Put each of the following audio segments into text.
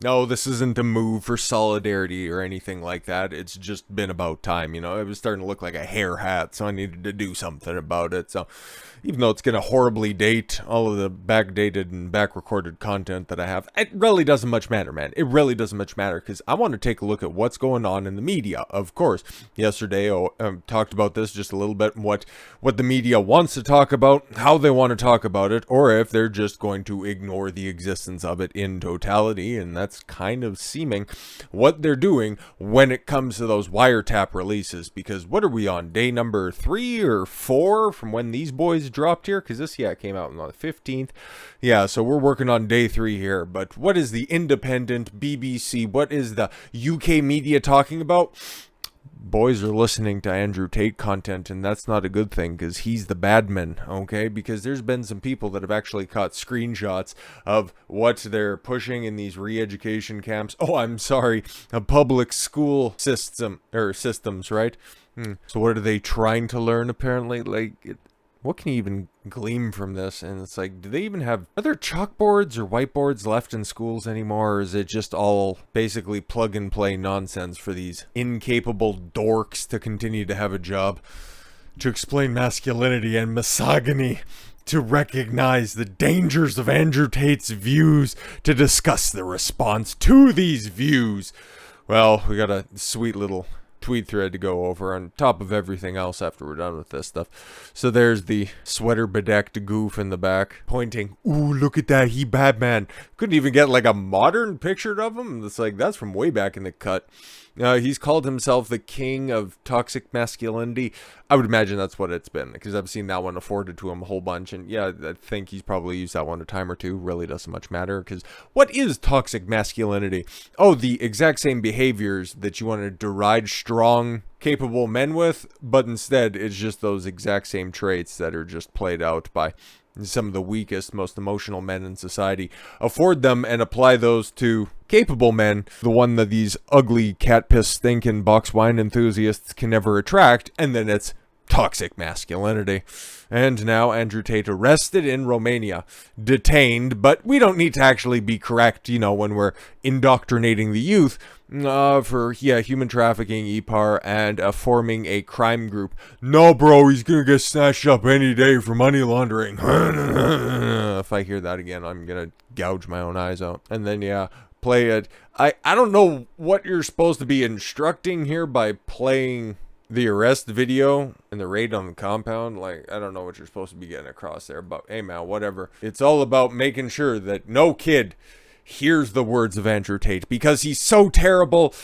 No, this isn't a move for solidarity or anything like that. It's just been about time, you know. It was starting to look like a hair hat, so I needed to do something about it. So, even though it's going to horribly date all of the backdated and back-recorded content that I have, it really doesn't much matter, man. It really doesn't much matter, because I want to take a look at what's going on in the media, of course. Yesterday, I talked about this just a little bit, what the media wants to talk about, how they want to talk about it, or if they're just going to ignore the existence of it in totality, and that's kind of seeming what they're doing when it comes to those wiretap releases. Because what are we on, day number 3 or 4 from when these boys dropped here? Because this came out on the 15th. Yeah, so we're working on day 3 here. But what is the independent BBC, what is the UK media talking about? Boys are listening to Andrew Tate content, and that's not a good thing, because he's the bad man, okay? Because there's been some people that have actually caught screenshots of what they're pushing in these re-education camps. Oh, I'm sorry, a public school systems, right? So what are they trying to learn, apparently? What can you even glean from this? And it's like, are there chalkboards or whiteboards left in schools anymore? Or is it just all basically plug and play nonsense for these incapable dorks to continue to have a job? To explain masculinity and misogyny, to recognize the dangers of Andrew Tate's views, to discuss the response to these views. Well, we got a sweet little tweet thread to go over on top of everything else after we're done with this stuff. So there's the sweater bedecked goof in the back pointing, ooh, look at that, he Batman. Couldn't even get like a modern picture of him. It's like, that's from way back in the cut. He's called himself the king of toxic masculinity. I would imagine that's what it's been, because I've seen that one afforded to him a whole bunch, and yeah, I think he's probably used that one a time or two. Really doesn't much matter, because what is toxic masculinity? Oh, the exact same behaviors that you want to deride strong, capable men with, but instead it's just those exact same traits that are just played out by some of the weakest, most emotional men in society. Afford them and apply those to capable men, the one that these ugly cat piss stinking box wine enthusiasts can never attract, and then it's toxic masculinity. And now Andrew Tate arrested in Romania, detained, but we don't need to actually be correct, when we're indoctrinating the youth, for human trafficking, EPAR, and forming a crime group. No, bro, he's gonna get snatched up any day for money laundering. If I hear that again, I'm gonna gouge my own eyes out. And then play it. I don't know what you're supposed to be instructing here by playing the arrest video and the raid on the compound. Like, I don't know what you're supposed to be getting across there, but hey man, whatever. It's all about making sure that no kid hears the words of Andrew Tate, because he's so terrible.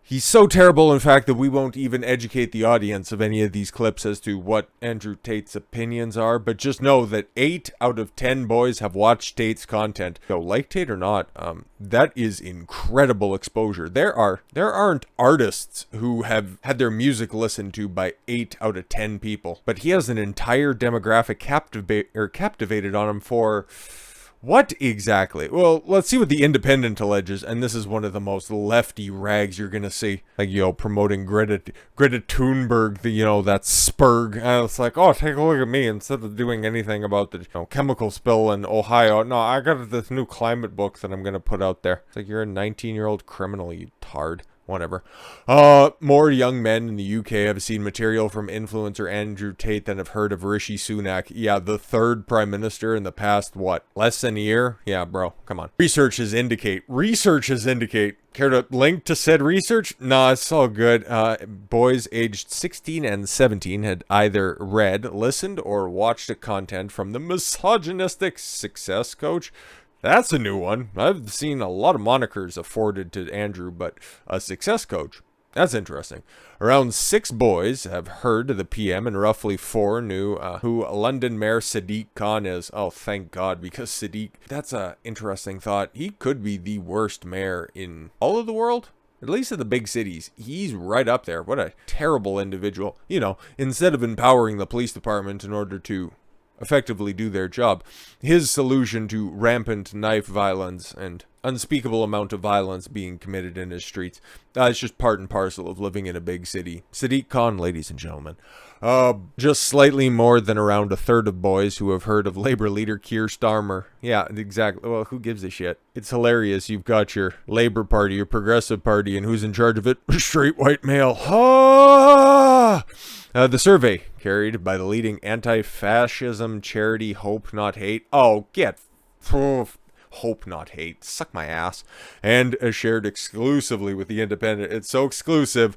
He's so terrible, in fact, that we won't even educate the audience of any of these clips as to what Andrew Tate's opinions are. But just know that 8 out of 10 boys have watched Tate's content. So, like Tate or not, that is incredible exposure. There aren't artists who have had their music listened to by 8 out of 10 people. But he has an entire demographic captivated on him for... what exactly? Well, let's see what the Independent alleges, and this is one of the most lefty rags you're gonna see. Like, promoting Greta Thunberg, that spurg. And it's like, oh, take a look at me, instead of doing anything about the chemical spill in Ohio. No, I got this new climate book that I'm gonna put out there. It's like, you're a 19-year-old criminal, you tard. Whatever. More young men in the UK have seen material from influencer Andrew Tate than have heard of Rishi Sunak. Yeah, the 3rd prime minister in the past, less than a year? Yeah, bro, come on. Researches indicate. Care to link to said research? Nah, it's all good. Boys aged 16 and 17 had either read, listened, or watched the content from the misogynistic success coach. That's a new one. I've seen a lot of monikers afforded to Andrew, but a success coach. That's interesting. Around 6 boys have heard of the PM, and roughly 4 knew who London Mayor Sadiq Khan is. Oh, thank God, because Sadiq, that's a interesting thought. He could be the worst mayor in all of the world. At least in the big cities. He's right up there. What a terrible individual. Instead of empowering the police department in order to effectively do their job, his solution to rampant knife violence and unspeakable amount of violence being committed in his streets. It's just part and parcel of living in a big city. Sadiq Khan, ladies and gentlemen. Just slightly more than around a third of boys who have heard of Labour leader Keir Starmer. Yeah, exactly. Well, who gives a shit? It's hilarious. You've got your Labour Party, your Progressive Party, and who's in charge of it? Straight white male. The survey, carried by the leading anti-fascism charity Hope Not Hate. Oh, get... Hope Not Hate. Suck my ass. And shared exclusively with The Independent. It's so exclusive,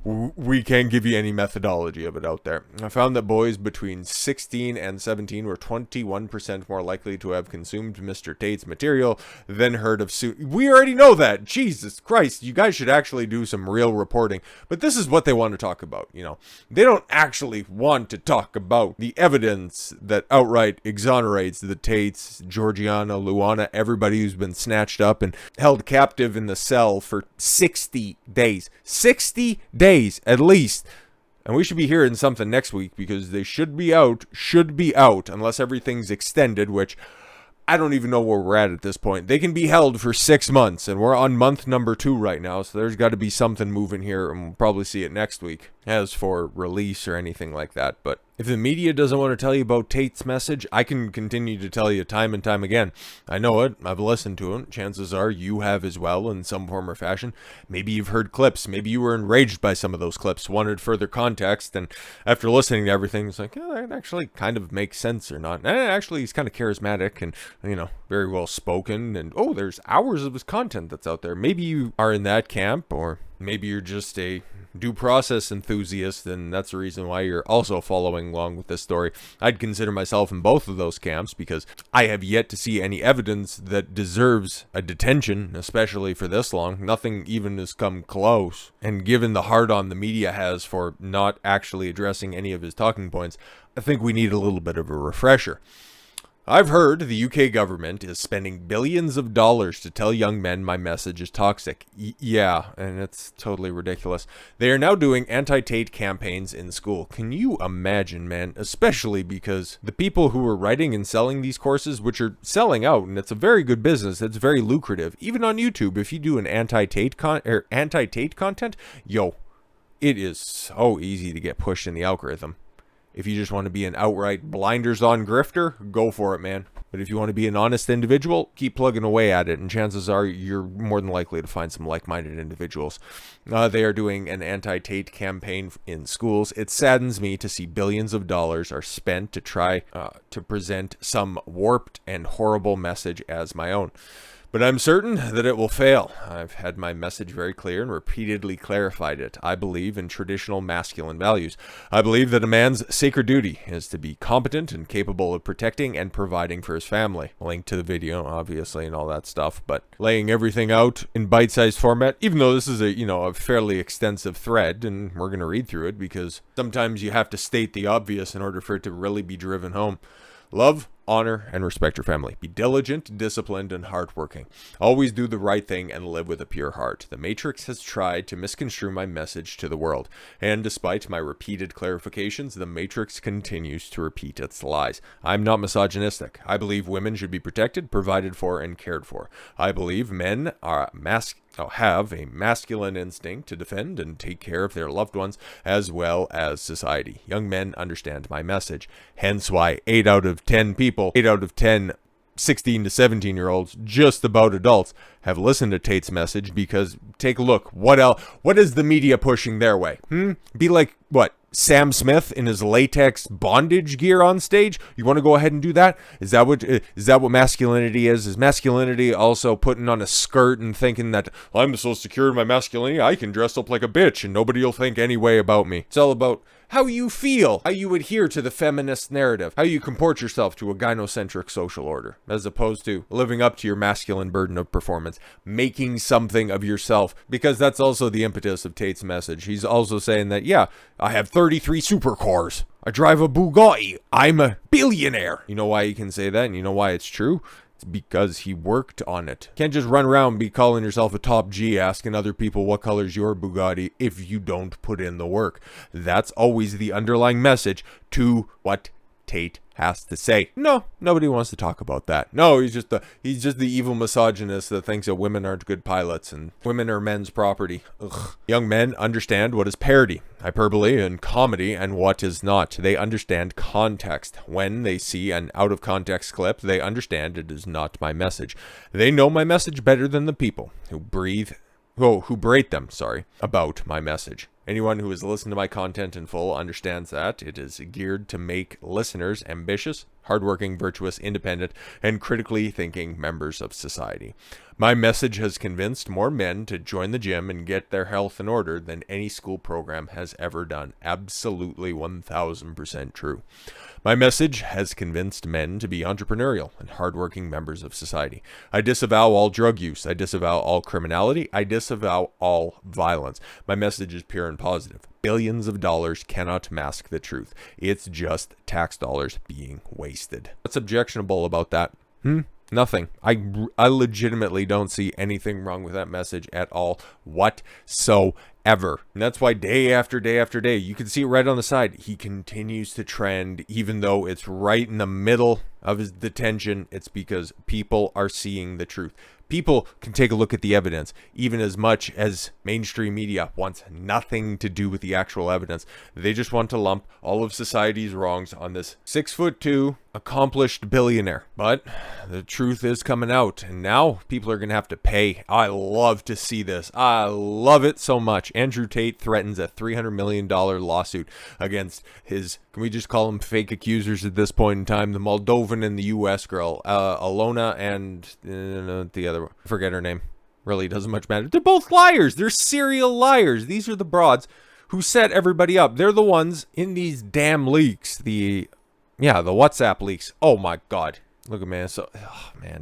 we can't give you any methodology of it out there. I found that boys between 16 and 17 were 21% more likely to have consumed Mr. Tate's material than heard of We already know that. Jesus Christ. You guys should actually do some real reporting. But this is what they want to talk about, you know. They don't actually want to talk about the evidence that outright exonerates the Tates, Georgiana, Luana, everybody who's been snatched up and held captive in the cell for 60 days. 60 days, at least. And we should be hearing something next week because they should be out, unless everything's extended, which I don't even know where we're at this point. They can be held for 6 months, and we're on month number 2 right now, so there's got to be something moving here, and we'll probably see it next week as for release or anything like that. But if the media doesn't want to tell you about Tate's message, I can continue to tell you time and time again. I know it. I've listened to it. Chances are you have as well in some form or fashion. Maybe you've heard clips. Maybe you were enraged by some of those clips, wanted further context, and after listening to everything, it's like, that actually kind of makes sense or not. Actually, he's kind of charismatic and, you know, very well spoken, and there's hours of his content that's out there. Maybe you are in that camp, or maybe you're just a due process enthusiast, and that's the reason why you're also following along with this story. I'd consider myself in both of those camps because I have yet to see any evidence that deserves a detention, especially for this long. Nothing even has come close. And given the hard-on the media has for not actually addressing any of his talking points, I think we need a little bit of a refresher. I've heard the UK government is spending billions of dollars to tell young men my message is toxic. Yeah, and it's totally ridiculous. They are now doing anti-Tate campaigns in school. Can you imagine, man? Especially because the people who are writing and selling these courses, which are selling out, and it's a very good business, it's very lucrative. Even on YouTube, if you do an anti-Tate content, it is so easy to get pushed in the algorithm. If you just want to be an outright blinders-on grifter, go for it, man. But if you want to be an honest individual, keep plugging away at it, and chances are you're more than likely to find some like-minded individuals. They are doing an anti-Tate campaign in schools. It saddens me to see billions of dollars are spent to try to present some warped and horrible message as my own. But I'm certain that it will fail. I've had my message very clear and repeatedly clarified it. I believe in traditional masculine values. I believe that a man's sacred duty is to be competent and capable of protecting and providing for his family. Link to the video, obviously, and all that stuff. But laying everything out in bite-sized format, even though this is a fairly extensive thread, and we're going to read through it because sometimes you have to state the obvious in order for it to really be driven home. Love, honor, and respect your family. Be diligent, disciplined, and hardworking. Always do the right thing and live with a pure heart. The Matrix has tried to misconstrue my message to the world, and despite my repeated clarifications, the Matrix continues to repeat its lies. I'm not misogynistic. I believe women should be protected, provided for, and cared for. I believe men have a masculine instinct to defend and take care of their loved ones as well as society. Young men understand my message, hence why 8 out of 10 16 to 17 year olds, just about adults, have listened to Tate's message because take a look. What is the media pushing their way? Be like, what? Sam Smith in his latex bondage gear on stage? You want to go ahead and do that? Is that what masculinity is? Is masculinity also putting on a skirt and thinking that I'm so secure in my masculinity, I can dress up like a bitch and nobody will think any way about me? It's all about how you feel, how you adhere to the feminist narrative, how you comport yourself to a gynocentric social order, as opposed to living up to your masculine burden of performance, making something of yourself, because that's also the impetus of Tate's message. He's also saying that, yeah, I have 33 supercars. I drive a Bugatti. I'm a billionaire. You know why he can say that, and you know why it's true? Because he worked on it. Can't just run around be calling yourself a top G asking other people what color's your Bugatti if you don't put in the work. That's always the underlying message to what Tate has to say. No, nobody wants to talk about that. No, he's just the evil misogynist that thinks that women aren't good pilots and women are men's property. Ugh. Young men understand what is parody, hyperbole, and comedy and what is not. They understand context. When they see an out-of-context clip, they understand it is not my message. They know my message better than the people who berate them, about my message. Anyone who has listened to my content in full understands that it is geared to make listeners ambitious, hardworking, virtuous, independent, and critically thinking members of society. My message has convinced more men to join the gym and get their health in order than any school program has ever done. Absolutely 1000% true. My message has convinced men to be entrepreneurial and hardworking members of society. I disavow all drug use. I disavow all criminality. I disavow all violence. My message is pure and positive. Billions of dollars cannot mask the truth. It's just tax dollars being wasted. What's objectionable about that? Nothing. I legitimately don't see anything wrong with that message at all whatsoever. And that's why day after day after day, you can see it right on the side, he continues to trend, even though it's right in the middle of his detention. It's because people are seeing the truth. People can take a look at the evidence, even as much as mainstream media wants nothing to do with the actual evidence. They just want to lump all of society's wrongs on this 6'2" accomplished billionaire. But the truth is coming out, and now people are going to have to pay. I love to see this. I love it so much. Andrew Tate threatens a $300 million lawsuit against his, can we just call them fake accusers at this point in time, the Moldovan and the US girl, Aliona and the other, I forget her name. Really doesn't much matter. They're both liars. They're serial liars. These are the broads who set everybody up. They're the ones in these damn leaks. The WhatsApp leaks. Oh my God. Look at man.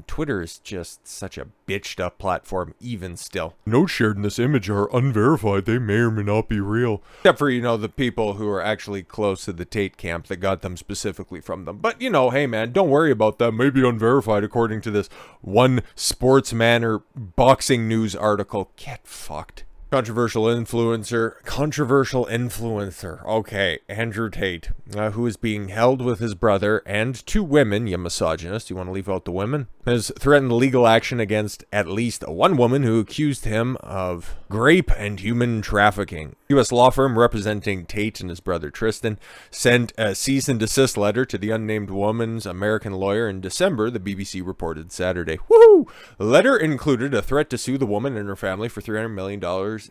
Twitter is just such a bitched up platform, even still. Notes shared in this image are unverified. They may or may not be real. Except for, the people who are actually close to the Tate camp that got them specifically from them. But, hey man, don't worry about that. Maybe unverified according to this one Sportsman or Boxing News article. Get fucked. Controversial influencer. Okay, Andrew Tate, who is being held with his brother and two women, you misogynist, you want to leave out the women, has threatened legal action against at least one woman who accused him of rape and human trafficking. U.S. law firm representing Tate and his brother Tristan sent a cease and desist letter to the unnamed woman's American lawyer in December, the BBC reported Saturday. Woohoo! The letter included a threat to sue the woman and her family for $300 million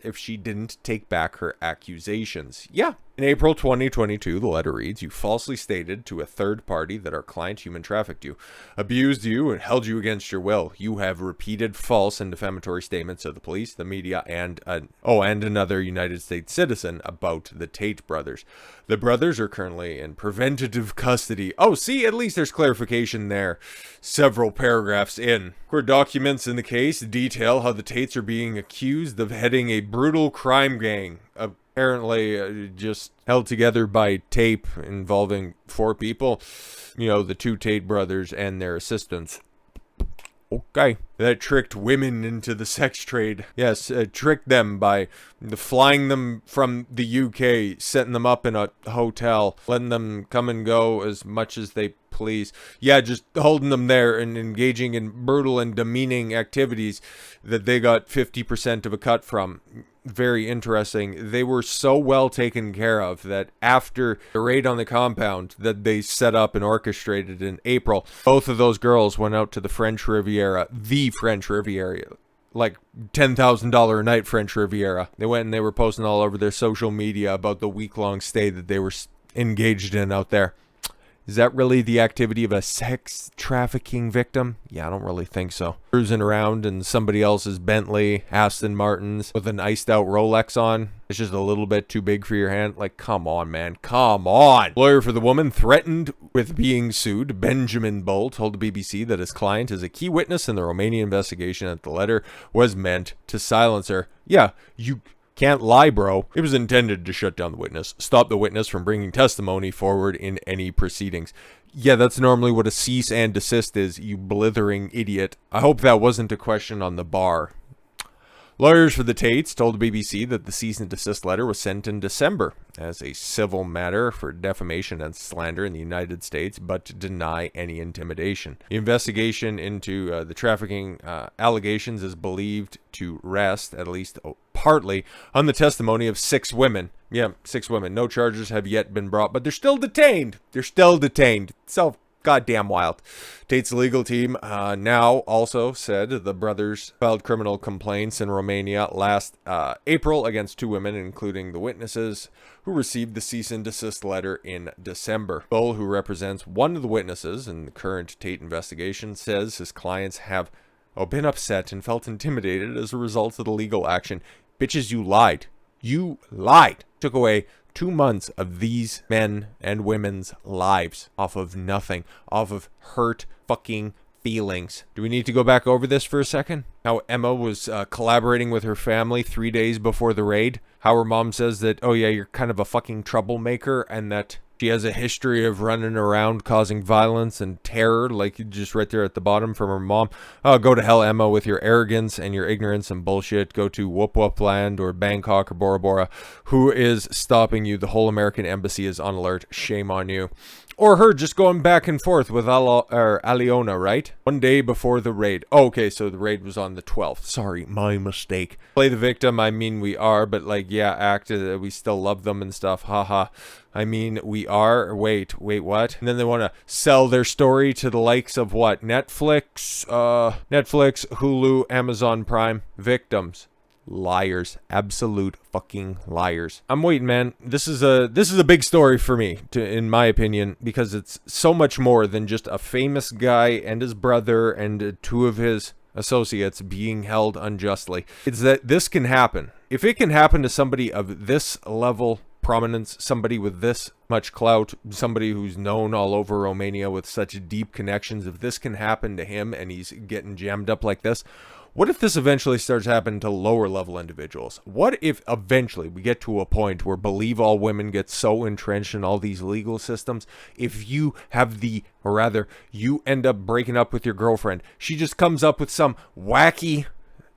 if she didn't take back her accusations. Yeah. In April 2022, the letter reads, "You falsely stated to a third party that our client human trafficked you, abused you, and held you against your will. You have repeated false and defamatory statements of the police, the media, and another United States citizen about the Tate brothers. The brothers are currently in preventative custody." Oh, see, at least there's clarification there. Several paragraphs in. Court documents in the case detail how the Tates are being accused of heading a brutal crime gang. Apparently just held together by tape involving four people, the two Tate brothers and their assistants. Okay. That tricked women into the sex trade. Yes, tricked them by flying them from the UK, setting them up in a hotel, letting them come and go as much as they please. Yeah, just holding them there and engaging in brutal and demeaning activities that they got 50% of a cut from. Very interesting. They were so well taken care of that after the raid on the compound that they set up and orchestrated in April, both of those girls went out to the French Riviera, like $10,000 a night French Riviera. They went and they were posting all over their social media about the week-long stay that they were engaged in out there. Is that really the activity of a sex trafficking victim? Yeah, I don't really think so. Cruising around in somebody else's Bentley, Aston Martins, with an iced out Rolex on. It's just a little bit too big for your hand. Like, come on, man. Come on. Lawyer for the woman threatened with being sued, Benjamin Bull, told the BBC that his client is a key witness in the Romanian investigation and the letter was meant to silence her. Yeah, you can't lie, bro. It was intended to shut down the witness, stop the witness from bringing testimony forward in any proceedings. Yeah, that's normally what a cease and desist is, you blithering idiot. I hope that wasn't a question on the bar. Lawyers for the Tates told the BBC that the cease and desist letter was sent in December as a civil matter for defamation and slander in the United States, but to deny any intimidation. The investigation into the trafficking allegations is believed to rest, at least partly, on the testimony of 6 women. Yeah, 6 women. No charges have yet been brought, but they're still detained. They're still detained. So goddamn wild. Tate's legal team now also said the brothers filed criminal complaints in Romania last April against 2 women, including the witnesses who received the cease and desist letter in December. Bull, who represents one of the witnesses in the current Tate investigation, says his clients have been upset and felt intimidated as a result of the legal action. Bitches, you lied. You lied. Took away 2 months of these men and women's lives off of nothing, off of hurt fucking feelings. Do we need to go back over this for a second? How Emma was collaborating with her family 3 days before the raid. How her mom says that, oh yeah, you're kind of a fucking troublemaker, and that she has a history of running around causing violence and terror, like just right there at the bottom from her mom. Oh, go to hell, Emma, with your arrogance and your ignorance and bullshit. Go to Whoop Whoop Land or Bangkok or Bora Bora. Who is stopping you? The whole American embassy is on alert. Shame on you. Or her just going back and forth with Aliona, right? 1 day before the raid. Oh, okay, so the raid was on the 12th. Sorry, my mistake. Play the victim, I mean we are, but like, yeah, act we still love them and stuff. Haha. I mean, we are. Wait, what? And then they want to sell their story to the likes of what? Netflix, Hulu, Amazon Prime. Victims. Liars. Absolute fucking liars. I'm waiting, man. This is a big story for me, in my opinion, because it's so much more than just a famous guy and his brother and 2 of his associates being held unjustly. It's that this can happen. If it can happen to somebody of this level prominence, somebody with this much clout, somebody who's known all over Romania with such deep connections, if this can happen to him and he's getting jammed up like this, what if this eventually starts happening to lower level individuals? What if eventually we get to a point where believe all women get so entrenched in all these legal systems? If you have or rather, you end up breaking up with your girlfriend, she just comes up with some wacky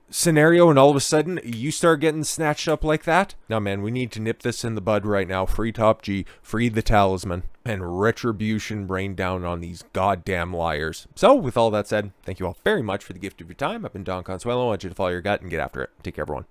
scenario and all of a sudden you start getting snatched up like that? Now, man, we need to nip this in the bud right now. Free Top G, free the talisman, and retribution rain down on these goddamn liars. So, with all that said, thank you all very much for the gift of your time. I've been Don Consuelo. I want you to follow your gut and get after it. Take care, everyone.